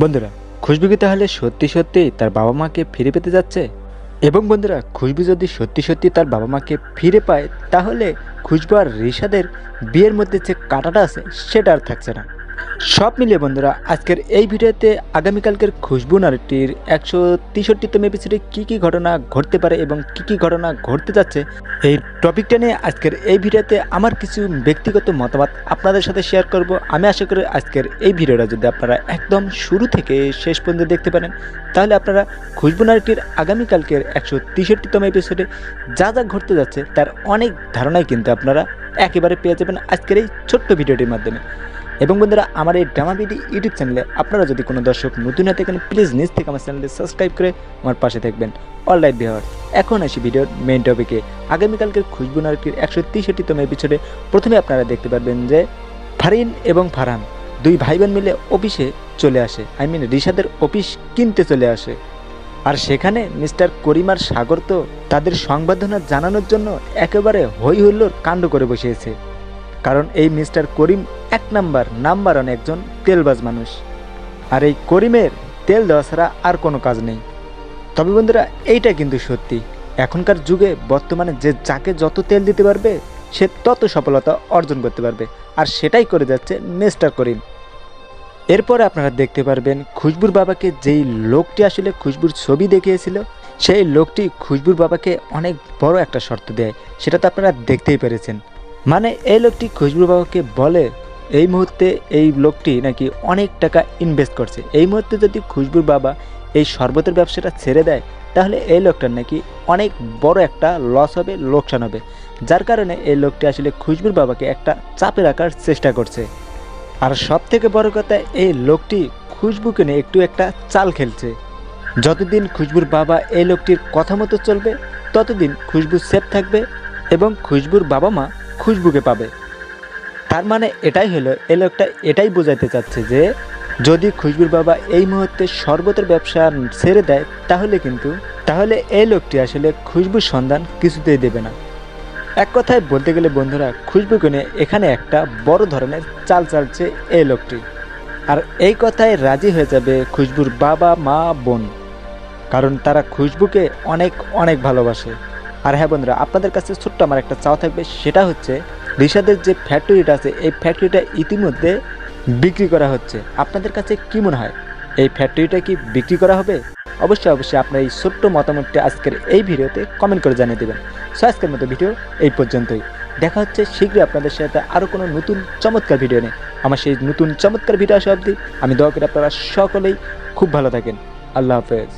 বন্ধুরা, খুশবু কি তাহলে সত্যি সত্যি তার বাবা মাকে ফিরে পেতে যাচ্ছে? এবং বন্ধুরা, খুশবু যদি সত্যি সত্যি তার বাবা মাকে ফিরে পায়, তাহলে খুশবু আর রিশাদের বিয়ের মধ্যে যে কাঁটাটা আছে সেটা আর থাকছে না। সব মিলিয়ে বন্ধুরা, আজকের এই ভিডিওতে আগামীকালকের খুশবু নারীটির 163তম এপিসোডে কী কী ঘটনা ঘটতে পারে এবং কী কী ঘটনা ঘটতে যাচ্ছে, এই টপিকটা নিয়ে আজকের এই ভিডিওতে আমার কিছু ব্যক্তিগত মতামত আপনাদের সাথে শেয়ার করব। আমি আশা করি আজকের এই ভিডিওটা যদি আপনারা একদম শুরু থেকে শেষ পর্যন্ত দেখতে পারেন, তাহলে আপনারা খুশবু নারীটির আগামীকালকের 163তম এপিসোডে যা যা ঘটতে যাচ্ছে তার অনেক ধারণাই কিন্তু আপনারা একেবারে পেয়ে যাবেন আজকের এই ছোট্ট ভিডিওটির মাধ্যমে। এবং বন্ধুরা, আমার এই ড্রামা ভিডি ইউটিউব চ্যানেলে আপনারা যদি কোনো দর্শক নতুন হয়ে থাকেন, প্লিজ নিজ থেকে আমার চ্যানেলটি সাবস্ক্রাইব করে আমার পাশে থাকবেন। অলরাইট ভিউয়ার্স, এখন আসি ভিডিওর মেইন টপিকে। আগামীকালকের খুশবু নারীটির 163তম এপিসোডে প্রথমে আপনারা দেখতে পারবেন যে ফারিন এবং ফারহান দুই ভাই বোন মিলে অফিসে চলে আসে, রিশাদের অফিস কিনতে চলে আসে। আর সেখানে মিস্টার করিম আর সাগর তো তাদের সংবর্ধনা জানানোর জন্য একেবারে হই হুল্লোড় কাণ্ড করে বসিয়েছে। কারণ এই মিস্টার করিম এক নাম্বার ওয়ান একজন তেলবাজ মানুষ, আর এই করিমের তেল দেওয়া ছাড়া আর কোনো কাজ নেই। তবে বন্ধুরা, এইটা কিন্তু সত্যি, এখনকার যুগে বর্তমানে যে যাকে যত তেল দিতে পারবে সে তত সফলতা অর্জন করতে পারবে, আর সেটাই করে যাচ্ছে মিস্টার করিম। এরপরে আপনারা দেখতে পারবেন খুশবুর বাবাকে যেই লোকটি আসলে খুশবুর ছবি দেখিয়েছিল, সেই লোকটি খুশবুর বাবাকে অনেক বড় একটা শর্ত দেয়, সেটা তো আপনারা দেখতেই পেরেছেন। মানে এই লোকটি খুশবুর বাবাকে বলে এই মুহূর্তে এই লোকটি নাকি অনেক টাকা ইনভেস্ট করছে, এই মুহূর্তে যদি খুশবুর বাবা এই শরবতের ব্যবসাটা ছেড়ে দেয় তাহলে এই লোকটার নাকি অনেক বড় একটা লস হবে, লোকসান হবে। যার কারণে এই লোকটি আসলে খুশবুর বাবাকে একটা চাপে রাখার চেষ্টা করছে। আর সব থেকে বড় কথা, এই লোকটি খুশবুকে নিয়ে একটা চাল খেলছে। যতদিন খুশবুর বাবা এই লোকটির কথা মতো চলবে ততদিন খুশবু সেফ থাকবে এবং খুশবুর বাবা মা খুশবুকে পাবে। তার মানে এটাই হলো, এই লোকটা এটাই বোঝাতে চাচ্ছে যে যদি খুশবুর বাবা এই মুহূর্তে শরবতের ব্যবসা ছেড়ে দেয় তাহলে এই লোকটি আসলে খুশবুর সন্ধান কিছুতেই দেবে না। এক কথায় বলতে গেলে বন্ধুরা, খুশবুকে নিয়ে এখানে একটা বড় ধরনের চাল চালছে এই লোকটি। আর এই কথায় রাজি হয়ে যাবে খুশবুর বাবা মা বোন, কারণ তারা খুশবুকে অনেক অনেক ভালোবাসে। আর হ্যাঁ বন্ধুরা, আপনাদের কাছে ছোট্ট আমার একটা চাওয়া থাকবে, সেটা হচ্ছে রিশাদের যে ফ্যাক্টরিটা আছে এই ফ্যাক্টরিটা ইতিমধ্যে বিক্রি করা হচ্ছে। আপনাদের কাছে কি মনে হয়, এই ফ্যাক্টরিটা কি বিক্রি করা হবে? অবশ্যই আপনার এই ছোট্ট মতামতটি আজকের এই ভিডিওতে কমেন্ট করে জানিয়ে দেবেন। সো আজকের মতো ভিডিও এই পর্যন্তই, দেখা হচ্ছে শীঘ্রই আপনাদের সাথে আরও কোনো নতুন চমৎকার ভিডিও নিয়ে। আমার সেই নতুন চমৎকার ভিডিও আসা অবধি আমি দোয়া করি আপনারা সকলেই খুব ভালো থাকেন। আল্লাহ হাফেজ।